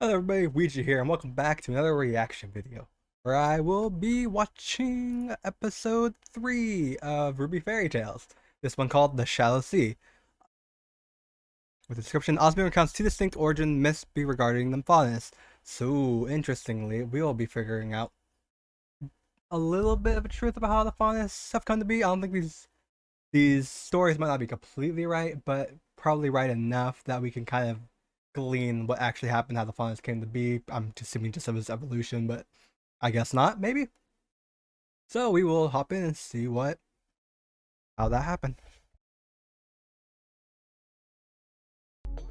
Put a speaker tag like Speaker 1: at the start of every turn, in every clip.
Speaker 1: Hello everybody, Weegee here, and welcome back to another reaction video, where I will be watching episode 3 of RWBY Fairy Tales, this one called The Shallow Sea. With the description, Osmium recounts two distinct origin myths regarding the Faunus. So, interestingly, we will be figuring out a little bit of a truth about how the Faunus have come to be. I don't think these stories might not be completely right, but probably right enough that we can kind of glean what actually happened, how the Faunus came to be. I'm assuming just of its evolution, but I guess not, maybe. So we will hop in and see how that happened.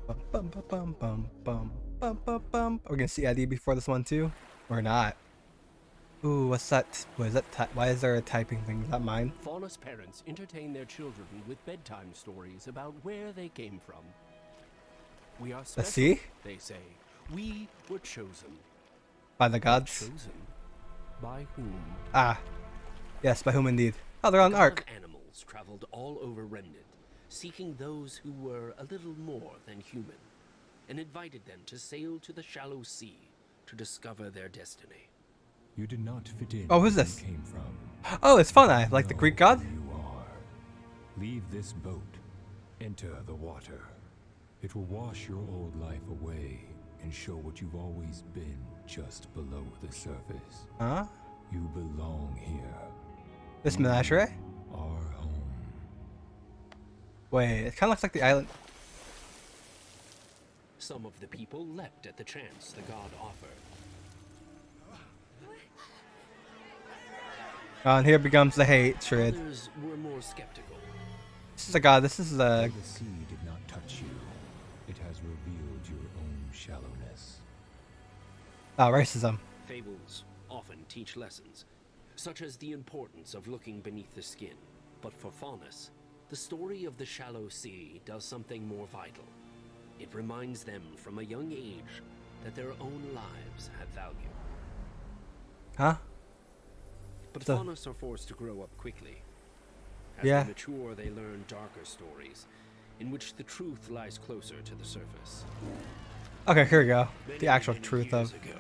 Speaker 1: Bum, bum, bum, bum, bum, bum, bum, bum. Are we gonna see Eddie before this one too, or not? Ooh, what's that? What is that? Why is there a typing thing? Is that mine?
Speaker 2: Faunus parents entertain their children with bedtime stories about where they came from. We are special,
Speaker 1: Let's see.
Speaker 2: They say. We were chosen.
Speaker 1: By the gods.
Speaker 2: Chosen? By whom?
Speaker 1: Ah. Yes, by whom indeed. Oh, they're on Ark.
Speaker 2: Animals traveled all over Remnant, seeking those who were a little more than human, and invited them to sail to the shallow sea to discover their destiny.
Speaker 3: You did not fit in.
Speaker 1: Oh, who's this?
Speaker 3: Where you came from.
Speaker 1: Oh, it's Faunus, like the Greek god?
Speaker 3: Who you are. Leave this boat. Enter the water. It will wash your old life away and show what you've always been just below the surface.
Speaker 1: Huh?
Speaker 3: You belong here.
Speaker 1: This menagerie?
Speaker 3: Our home.
Speaker 1: Wait, it kind of looks like the island.
Speaker 2: Some of the people leapt at the chance the god offered.
Speaker 1: And here becomes the hatred.
Speaker 2: Others were more skeptical.
Speaker 1: This is a god, this is
Speaker 3: Though
Speaker 1: a...
Speaker 3: the sea did not touch you, it has revealed your own shallowness.
Speaker 1: racism.
Speaker 2: Fables often teach lessons, such as the importance of looking beneath the skin. But for Faunus, the story of the shallow sea does something more vital. It reminds them from a young age that their own lives have value.
Speaker 1: Huh?
Speaker 2: But
Speaker 1: So-
Speaker 2: Faunus are forced to grow up quickly. As
Speaker 1: Yeah.
Speaker 2: they mature, they learn darker stories, in which the truth lies closer to the surface.
Speaker 1: Okay, here we go.
Speaker 2: Many,
Speaker 1: The actual
Speaker 2: many
Speaker 1: truth
Speaker 2: years
Speaker 1: of...
Speaker 2: ago,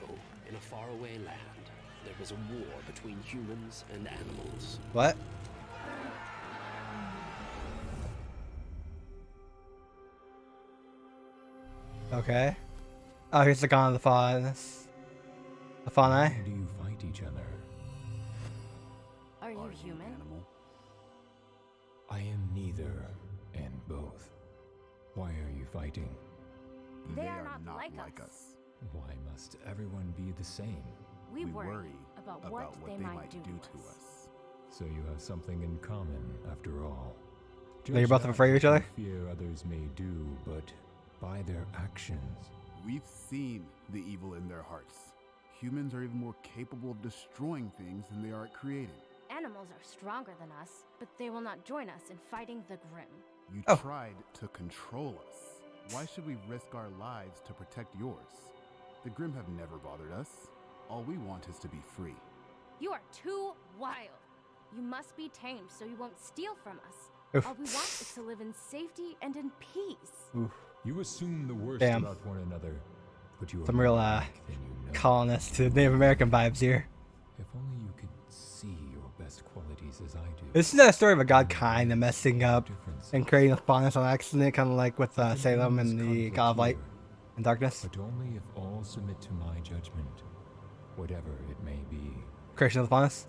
Speaker 2: in a faraway land, there was a war between humans and animals.
Speaker 1: What? Okay. Oh, here's the god of the Faunus. The Fauni.
Speaker 3: Why do you fight each other?
Speaker 4: Are you human?
Speaker 3: I am neither and both. Why are you fighting?
Speaker 4: They are not like us.
Speaker 3: Why must everyone be the same?
Speaker 4: We worry about what they might do to us.
Speaker 3: So you have something in common, after all.
Speaker 1: You're
Speaker 3: Judge
Speaker 1: both
Speaker 3: not
Speaker 1: afraid of each
Speaker 3: what
Speaker 1: other?
Speaker 3: you fear others may do, but by their actions.
Speaker 5: We've seen the evil in their hearts. Humans are even more capable of destroying things than they are at creating.
Speaker 4: Animals are stronger than us, but they will not join us in fighting the Grimm.
Speaker 5: You
Speaker 1: Oh.
Speaker 5: tried to control us. Why should we risk our lives to protect yours? The Grimm have never bothered us. All we want is to be free.
Speaker 4: You are too wild. You must be tamed so you won't steal from us.
Speaker 1: Oof.
Speaker 4: All we want is to live in safety and in peace.
Speaker 1: Oof.
Speaker 3: You assume the worst
Speaker 1: Damn.
Speaker 3: about one another, but you are
Speaker 1: Some real,
Speaker 3: more alike than you know.
Speaker 1: colonist to Native American vibes here.
Speaker 3: If only you could see your best qualities as I do.
Speaker 1: This is a story of a god kind of messing up
Speaker 3: Difference.
Speaker 1: and creating a Faunus on accident, kind of like with Salem and the
Speaker 3: Conflict
Speaker 1: god of light
Speaker 3: here,
Speaker 1: and darkness.
Speaker 3: but only if all submit to my judgment, whatever it may be.
Speaker 1: Creation of the Faunus.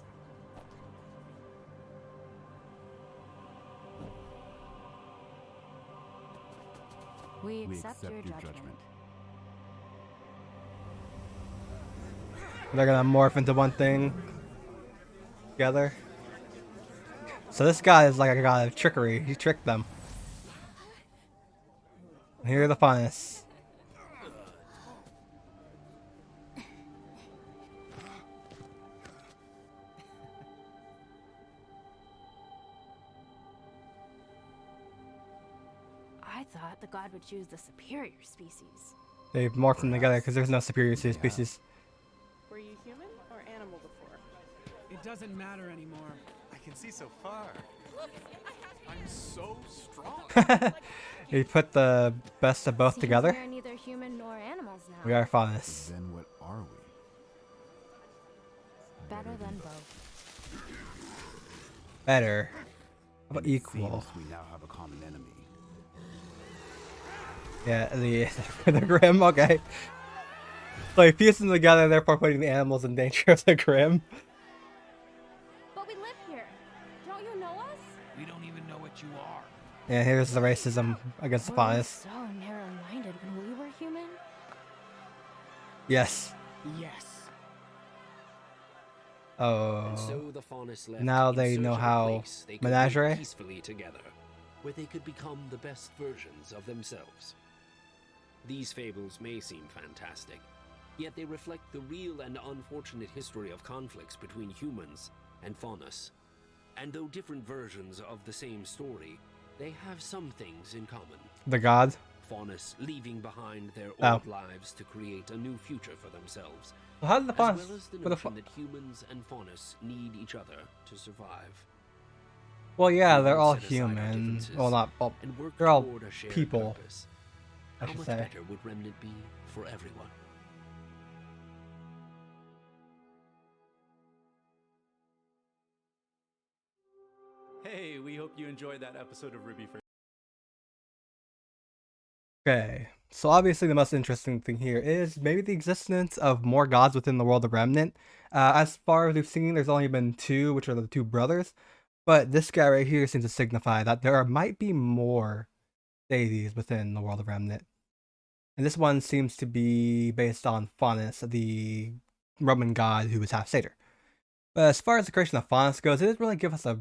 Speaker 4: We
Speaker 5: We
Speaker 4: accept your judgment.
Speaker 1: They're gonna morph into one thing together. So this guy is like a god of trickery. He tricked them. Here are the Faunus.
Speaker 4: I thought the god would choose the superior species.
Speaker 1: They've morphed them together because there's no superior species.
Speaker 6: Were you human or animal before?
Speaker 7: It doesn't matter anymore.
Speaker 8: I can see so far.
Speaker 5: I'm so strong.
Speaker 1: You put the best of both
Speaker 4: Seems
Speaker 1: together.
Speaker 4: We are neither human nor animals now.
Speaker 1: We are Faunus.
Speaker 5: Then what are we?
Speaker 4: Better than both.
Speaker 1: Better. How about
Speaker 5: And it
Speaker 1: equal?
Speaker 5: seems we now have a common enemy.
Speaker 1: Yeah, the Grim, okay. So you fuse them together, therefore putting the animals in danger of the Grim.
Speaker 4: But we live here. Don't you know us?
Speaker 7: We don't even know what you are.
Speaker 1: And here's the racism against the
Speaker 4: Were we
Speaker 1: Faunus.
Speaker 4: so narrow-minded when we were human?
Speaker 1: Yes.
Speaker 7: Yes.
Speaker 2: And
Speaker 1: Oh.
Speaker 2: so the Faunus left
Speaker 1: Now
Speaker 2: in
Speaker 1: they
Speaker 2: search
Speaker 1: know
Speaker 2: of a
Speaker 1: how
Speaker 2: place they could
Speaker 1: Menagerie?
Speaker 2: live peacefully together, where they could become the best versions of themselves. These fables may seem fantastic, yet they reflect the real and unfortunate history of conflicts between humans and Faunus. And though different versions of the same story, they have some things in common.
Speaker 1: The god.
Speaker 2: Faunus leaving behind their
Speaker 1: Oh.
Speaker 2: old lives to create a new future for themselves,
Speaker 1: So how did the
Speaker 2: as
Speaker 1: Faunus...
Speaker 2: well as the
Speaker 1: with the
Speaker 2: notion
Speaker 1: Fa-
Speaker 2: that humans and Faunus need each other to survive.
Speaker 1: well, yeah,
Speaker 2: We
Speaker 1: they're
Speaker 2: would
Speaker 1: all
Speaker 2: set aside our
Speaker 1: human.
Speaker 2: differences
Speaker 1: Well, not... Well,
Speaker 2: and work
Speaker 1: they're all
Speaker 2: toward a shared
Speaker 1: people,
Speaker 2: purpose.
Speaker 1: I
Speaker 2: How
Speaker 1: should
Speaker 2: much
Speaker 1: say.
Speaker 2: better would Remnant be for everyone?
Speaker 8: Hey, we hope you enjoyed that episode of RWBY Fairy.
Speaker 1: Okay, so obviously the most interesting thing here is maybe the existence of more gods within the world of Remnant. As far as we've seen, there's only been two, which are the two brothers. But this guy right here seems to signify that there might be more deities within the world of Remnant. And this one seems to be based on Faunus, the Roman god who was half satyr. But as far as the creation of Faunus goes, it doesn't really give us a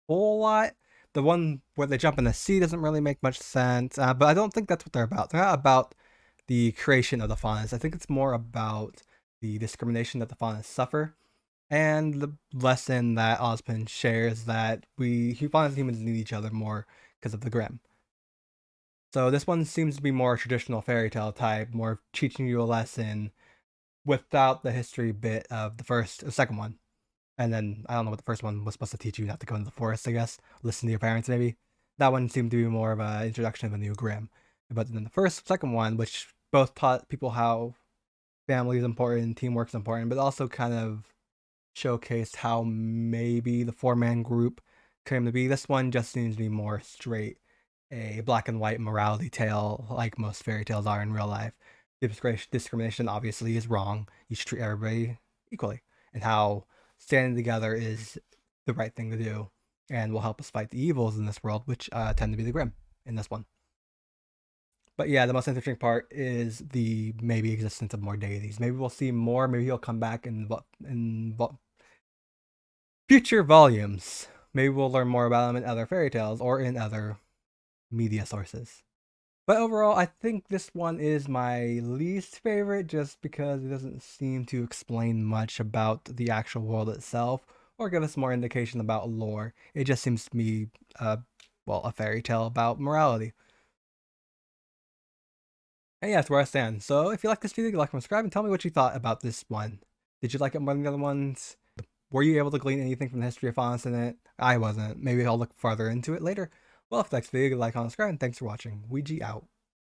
Speaker 1: whole lot. The one where they jump in the sea doesn't really make much sense, but I don't think that's what they're about. They're not about the creation of the Faunus. I think it's more about the discrimination that the Faunus suffer, and the lesson that Ozpin shares that Faunus and humans need each other more because of the Grimm. So this one seems to be more traditional fairy tale type, more teaching you a lesson without the history bit of the second one. And then, I don't know what the first one was supposed to teach you, not to go into the forest, I guess. Listen to your parents, maybe. That one seemed to be more of an introduction of a new Grimm. But then the second one, which both taught people how family is important, teamwork is important, but also kind of showcased how maybe the four-man group came to be. This one just seems to be more straight, a black and white morality tale, like most fairy tales are in real life. Discrimination obviously is wrong. You should treat everybody equally. And how standing together is the right thing to do and will help us fight the evils in this world, which tend to be the Grimm in this one. But yeah, the most interesting part is the maybe existence of more deities. Maybe we'll see more. Maybe he'll come back in future volumes. Maybe we'll learn more about him in other fairy tales or in other media sources. But overall, I think this one is my least favorite just because it doesn't seem to explain much about the actual world itself or give us more indication about lore. It just seems to be, a fairy tale about morality. And yeah, that's where I stand. So if you like this video, like and subscribe and tell me what you thought about this one. Did you like it more than the other ones? Were you able to glean anything from the history of Faunus in it? I wasn't. Maybe I'll look farther into it later. Well, if you liked this video, like, comment, subscribe, and thanks for watching. Weegee out.